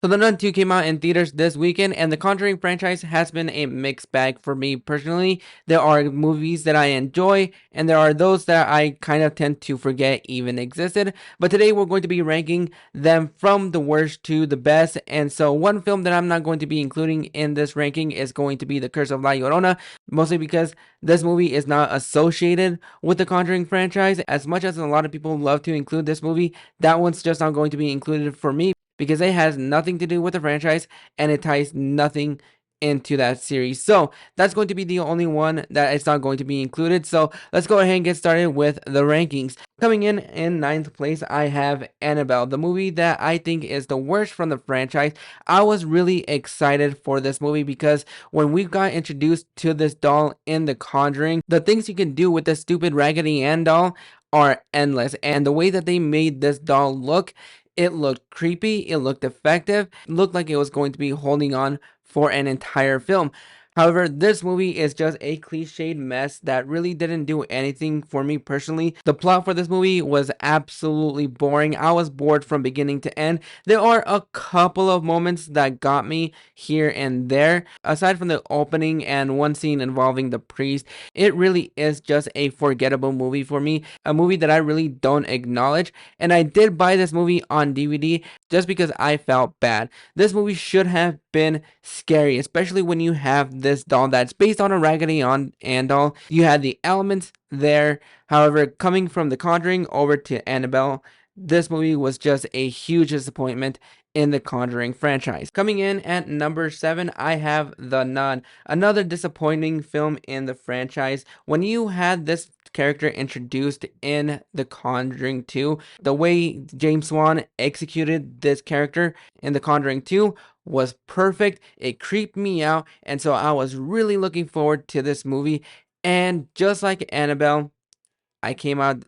So The Nun 2 came out in theaters this weekend, and the Conjuring franchise has been a mixed bag for me personally. There are movies that I enjoy, and there are those that I kind of tend to forget even existed. But today we're going to be ranking them from the worst to the best. And so one film that I'm not going to be including in this ranking is going to be The Curse of La Llorona, mostly because this movie is not associated with the Conjuring franchise. As much as a lot of people love to include this movie, that one's just not going to be included for me because it has nothing to do with the franchise and it ties nothing into that series. So that's going to be the only one that it's not going to be included. So let's go ahead and get started with the rankings. Coming in ninth place, I have Annabelle, the movie that I think is the worst from the franchise. I was really excited for this movie because when we got introduced to this doll in The Conjuring, the things you can do with this stupid Raggedy Ann doll are endless. And the way that they made this doll look, it looked creepy, it looked effective, it looked like it was going to be holding on for an entire film. However, this movie is just a cliched mess that really didn't do anything for me personally. The plot for this movie was absolutely boring. I was bored from beginning to end. There are a couple of moments that got me here and there. Aside from the opening and one scene involving the priest, it really is just a forgettable movie for me. A movie that I really don't acknowledge. And I did buy this movie on DVD just because I felt bad. This movie should have been scary, especially when you have this doll that's based on a Raggedy Ann doll. You had the elements there. However, coming from The Conjuring over to Annabelle, this movie was just a huge disappointment in the Conjuring franchise. Coming in at number 7, I have The Nun, another disappointing film in the franchise. When you had this character introduced in The Conjuring 2, the way James Wan executed this character in The Conjuring 2 was perfect. It creeped me out, and so I was really looking forward to this movie. And just like Annabelle, I came out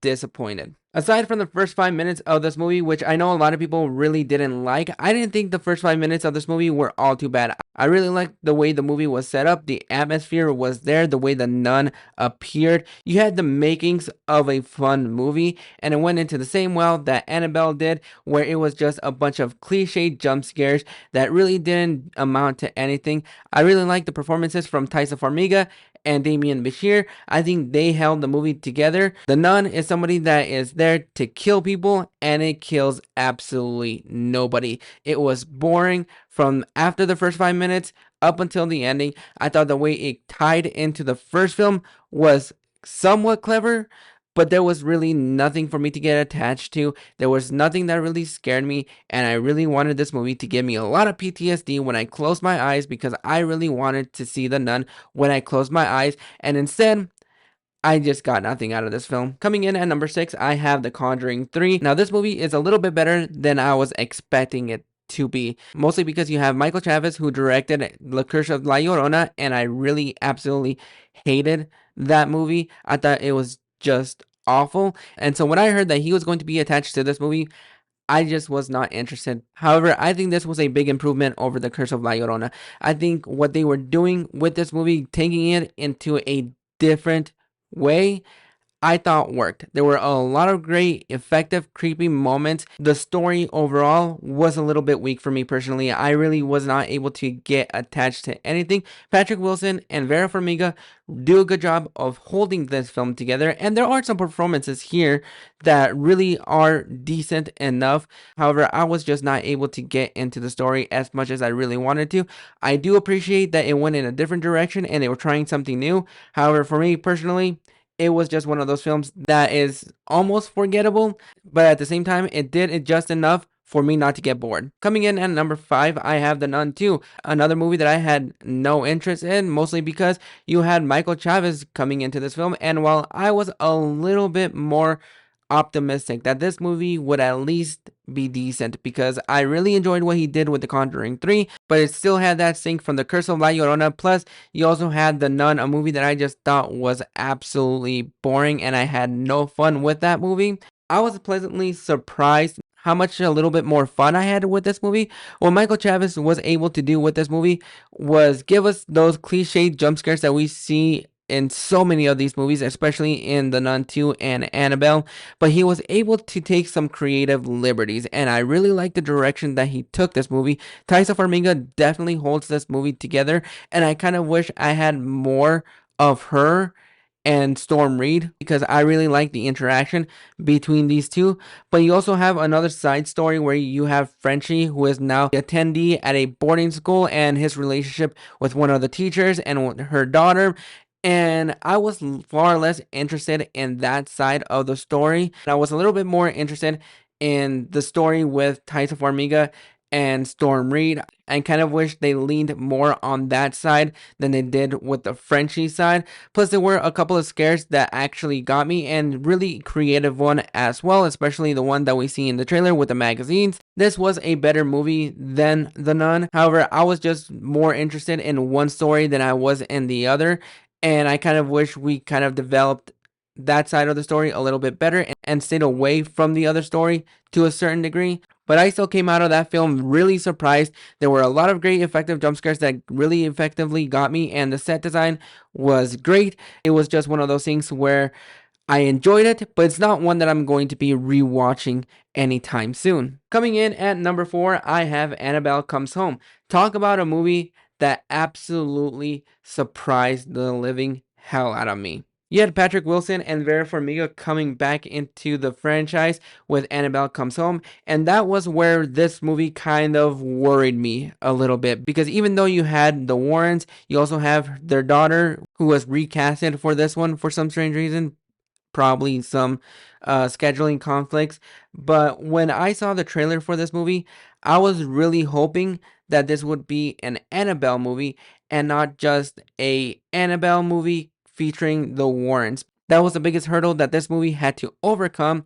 disappointed. Aside from the first 5 minutes of this movie, which I know a lot of people really didn't like, I didn't think the first 5 minutes of this movie were all too bad. I really liked the way the movie was set up, the atmosphere was there, the way the nun appeared. You had the makings of a fun movie, and it went into the same well that Annabelle did, where it was just a bunch of cliche jump scares that really didn't amount to anything. I really liked the performances from Taissa Farmiga and Damien Bashir. I think they held the movie together. The Nun is somebody that is there to kill people, and it kills absolutely nobody. It was boring from after the first 5 minutes up until the ending. I thought the way it tied into the first film was somewhat clever, but there was really nothing for me to get attached to. There was nothing that really scared me, and I really wanted this movie to give me a lot of PTSD when I closed my eyes because I really wanted to see the nun when I closed my eyes, and instead, I just got nothing out of this film. Coming in at number 6, I have The Conjuring 3. Now, this movie is a little bit better than I was expecting it to be, mostly because you have Michael Chavez, who directed The Curse of La Llorona, and I really absolutely hated that movie. I thought it was just awful. And so when I heard that he was going to be attached to this movie, I just was not interested. However, I think this was a big improvement over The Curse of La Llorona. I think what they were doing with this movie, taking it into a different way, I thought worked. There were a lot of great, effective, creepy moments. The story overall was a little bit weak for me personally. I really was not able to get attached to anything. Patrick Wilson and Vera Farmiga do a good job of holding this film together, and there are some performances here that really are decent enough. However, I was just not able to get into the story as much as I really wanted to. I do appreciate that it went in a different direction and they were trying something new. However, for me personally, it was just one of those films that is almost forgettable, but at the same time, it did it just enough for me not to get bored. Coming in at number 5, I have The Nun 2, another movie that I had no interest in, mostly because you had Michael Chavez coming into this film, and while I was a little bit more optimistic that this movie would at least be decent because I really enjoyed what he did with The Conjuring 3, but it still had that sync from The Curse of La Llorona. Plus, you also had The Nun, a movie that I just thought was absolutely boring and I had no fun with that movie. I was pleasantly surprised how much a little bit more fun I had with this movie. What Michael Chavez was able to do with this movie was give us those cliche jump scares that we see in so many of these movies, especially in The Nun 2 and Annabelle, but he was able to take some creative liberties, and I really like the direction that he took this movie. Taissa Farmiga definitely holds this movie together, and I kind of wish I had more of her and Storm Reed because I really like the interaction between these two. But you also have another side story where you have Frenchie, who is now the attendee at a boarding school, and his relationship with one of the teachers and her daughter. And I was far less interested in that side of the story. I was a little bit more interested in the story with Taissa Farmiga and Storm Reed. I kind of wish they leaned more on that side than they did with the Frenchie side. Plus, there were a couple of scares that actually got me, and really creative one as well, especially the one that we see in the trailer with the magazines. This was a better movie than The Nun. However, I was just more interested in one story than I was in the other, and I kind of wish we kind of developed that side of the story a little bit better and stayed away from the other story to a certain degree. But I still came out of that film really surprised. There were a lot of great effective jump scares that really effectively got me, and the set design was great. It was just one of those things where I enjoyed it, but it's not one that I'm going to be rewatching anytime soon. Coming in at number 4, I have Annabelle Comes Home. Talk about a movie that absolutely surprised the living hell out of me. You had Patrick Wilson and Vera Farmiga coming back into the franchise with Annabelle Comes Home, and that was where this movie kind of worried me a little bit, because even though you had the Warrens, you also have their daughter who was recasted for this one for some strange reason, probably some scheduling conflicts. But when I saw the trailer for this movie, I was really hoping that this would be an Annabelle movie and not just a Annabelle movie featuring the Warrens. That was the biggest hurdle that this movie had to overcome,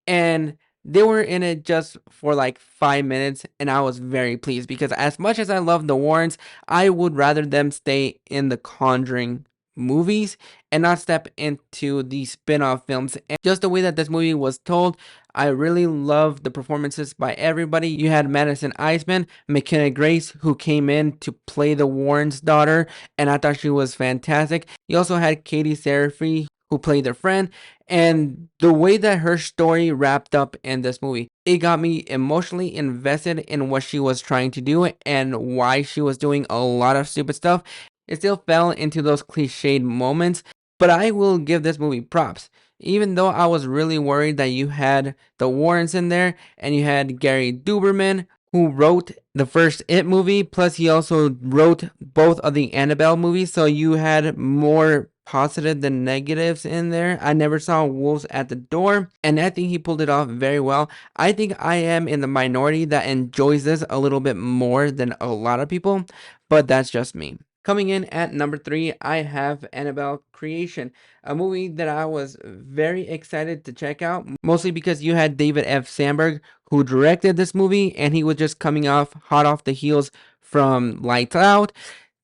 and they were in it just for like 5 minutes, and I was very pleased because as much as I love the Warrens, I would rather them stay in the Conjuring movies and not step into the spin-off films. And just the way that this movie was told, I really love the performances by everybody. You had Madison Iseman, McKenna Grace, who came in to play the Warren's daughter, and I thought she was fantastic. You also had Katie Seraphy, who played their friend, and the way that her story wrapped up in this movie, it got me emotionally invested in what she was trying to do and why she was doing a lot of stupid stuff. It still fell into those cliched moments, but I will give this movie props. Even though I was really worried that you had the Warrens in there and you had Gary Duberman, who wrote the first It movie, plus he also wrote both of the Annabelle movies, so you had more positive than negatives in there. I never saw Wolves at the Door, and I think he pulled it off very well. I think I am in the minority that enjoys this a little bit more than a lot of people, but that's just me. Coming in at number 3, I have Annabelle Creation, a movie that I was very excited to check out, mostly because you had David F. Sandberg, who directed this movie, and he was just coming off hot off the heels from Lights Out.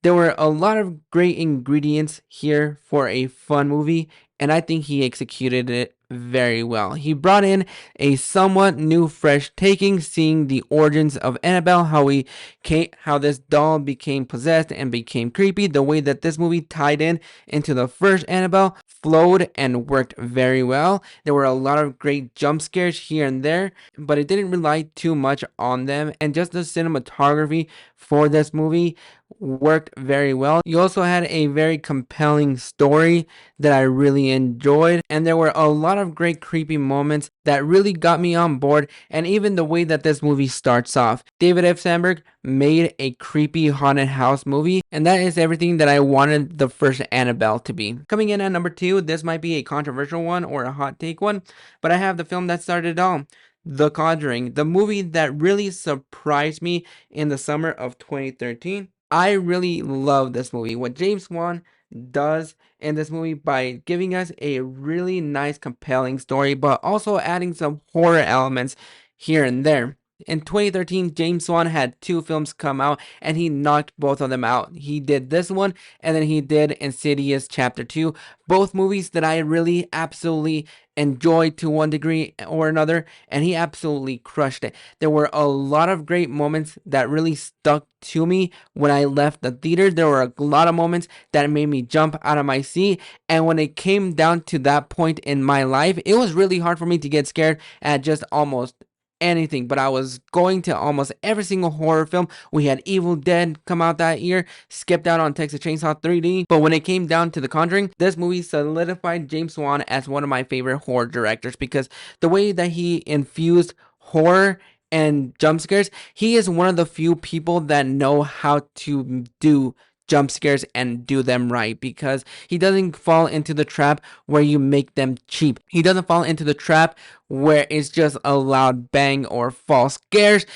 There were a lot of great ingredients here for a fun movie, and I think he executed it very well. He brought in a somewhat new, fresh taking, seeing the origins of Annabelle, how this doll became possessed and became creepy. The way that this movie tied in into the first Annabelle flowed and worked very well. There were a lot of great jump scares here and there, but it didn't rely too much on them, and just the cinematography for this movie worked very well. You also had a very compelling story that I really enjoyed, and there were a lot of great creepy moments that really got me on board, and even the way that this movie starts off. David F. Sandberg made a creepy haunted house movie, and that is everything that I wanted the first Annabelle to be. Coming in at number 2, this might be a controversial one or a hot take one, but I have the film that started it all. The Conjuring, the movie that really surprised me in the summer of 2013. I really love this movie. What James Wan does in this movie by giving us a really nice, compelling story, but also adding some horror elements here and there. In 2013, James Wan had 2 films come out, and he knocked both of them out. He did this one, and then he did Insidious Chapter 2. Both movies that I really absolutely enjoy to one degree or another, and he absolutely crushed it. There were a lot of great moments that really stuck to me when I left the theater. There were a lot of moments that made me jump out of my seat, and when it came down to that point in my life, it was really hard for me to get scared at just almost anything. But I was going to almost every single horror film. We had Evil Dead come out that year, skipped out on Texas Chainsaw 3D. But when it came down to The Conjuring, this movie solidified James Wan as one of my favorite horror directors, because the way that he infused horror and jump scares, he is one of the few people that know how to do jump scares and do them right, because he doesn't fall into the trap where you make them cheap. He doesn't fall into the trap where it's just a loud bang or false scares.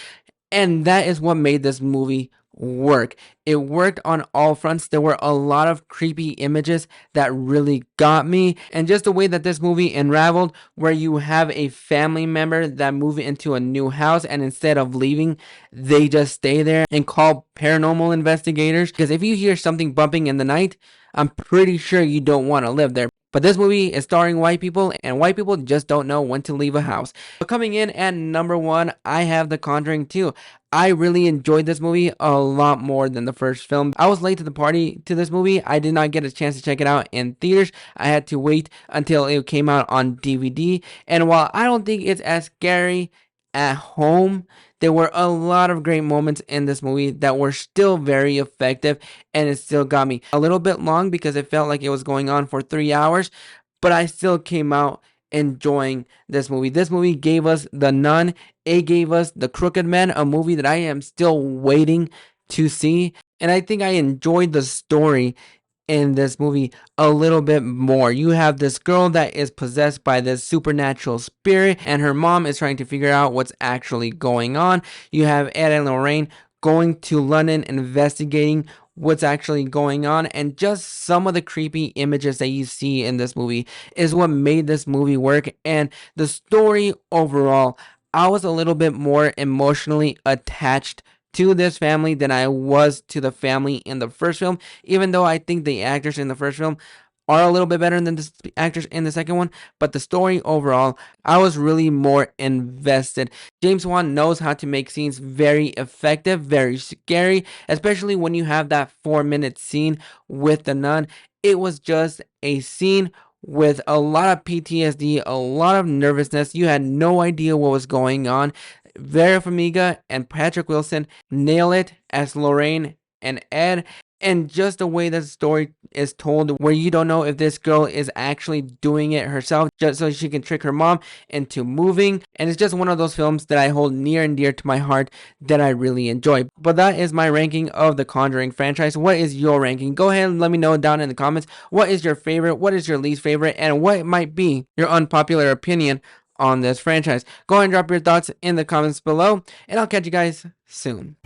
And that is what made this movie work. It worked on all fronts. There were a lot of creepy images that really got me. And just the way that this movie unraveled, where you have a family member that move into a new house, and instead of leaving, they just stay there and call paranormal investigators. Because if you hear something bumping in the night, I'm pretty sure you don't want to live there. But this movie is starring white people, and white people just don't know when to leave a house. But coming in at number one, I have The Conjuring 2. I really enjoyed this movie a lot more than the first film. I was late to the party to this movie. I did not get a chance to check it out in theaters. I had to wait until it came out on DVD. And while I don't think it's as scary at home, there were a lot of great moments in this movie that were still very effective, and it still got me. A little bit long because it felt like it was going on for 3 hours, but I still came out enjoying this movie. This movie gave us The Nun. It gave us The Crooked Man, a movie that I am still waiting to see. And I think I enjoyed the story in this movie a little bit more. You have this girl that is possessed by this supernatural spirit, and her mom is trying to figure out what's actually going on. You have Ed and Lorraine going to London investigating what's actually going on, and just some of the creepy images that you see in this movie is what made this movie work. And the story overall, I was a little bit more emotionally attached to this family than I was to the family in the first film, even though I think the actors in the first film are a little bit better than the actors in the second one. But the story overall, I was really more invested. James Wan knows how to make scenes very effective, very scary, especially when you have that 4-minute scene with the nun. It was just a scene with a lot of PTSD, a lot of nervousness. You had no idea what was going on. Vera Farmiga and Patrick Wilson nail it as Lorraine and Ed. And just the way that the story is told, where you don't know if this girl is actually doing it herself just so she can trick her mom into moving. And it's just one of those films that I hold near and dear to my heart that I really enjoy. But that is my ranking of the Conjuring franchise. What is your ranking? Go ahead and let me know down in the comments. What is your favorite? What is your least favorite? And what might be your unpopular opinion on this franchise? Go ahead and drop your thoughts in the comments below, and I'll catch you guys soon.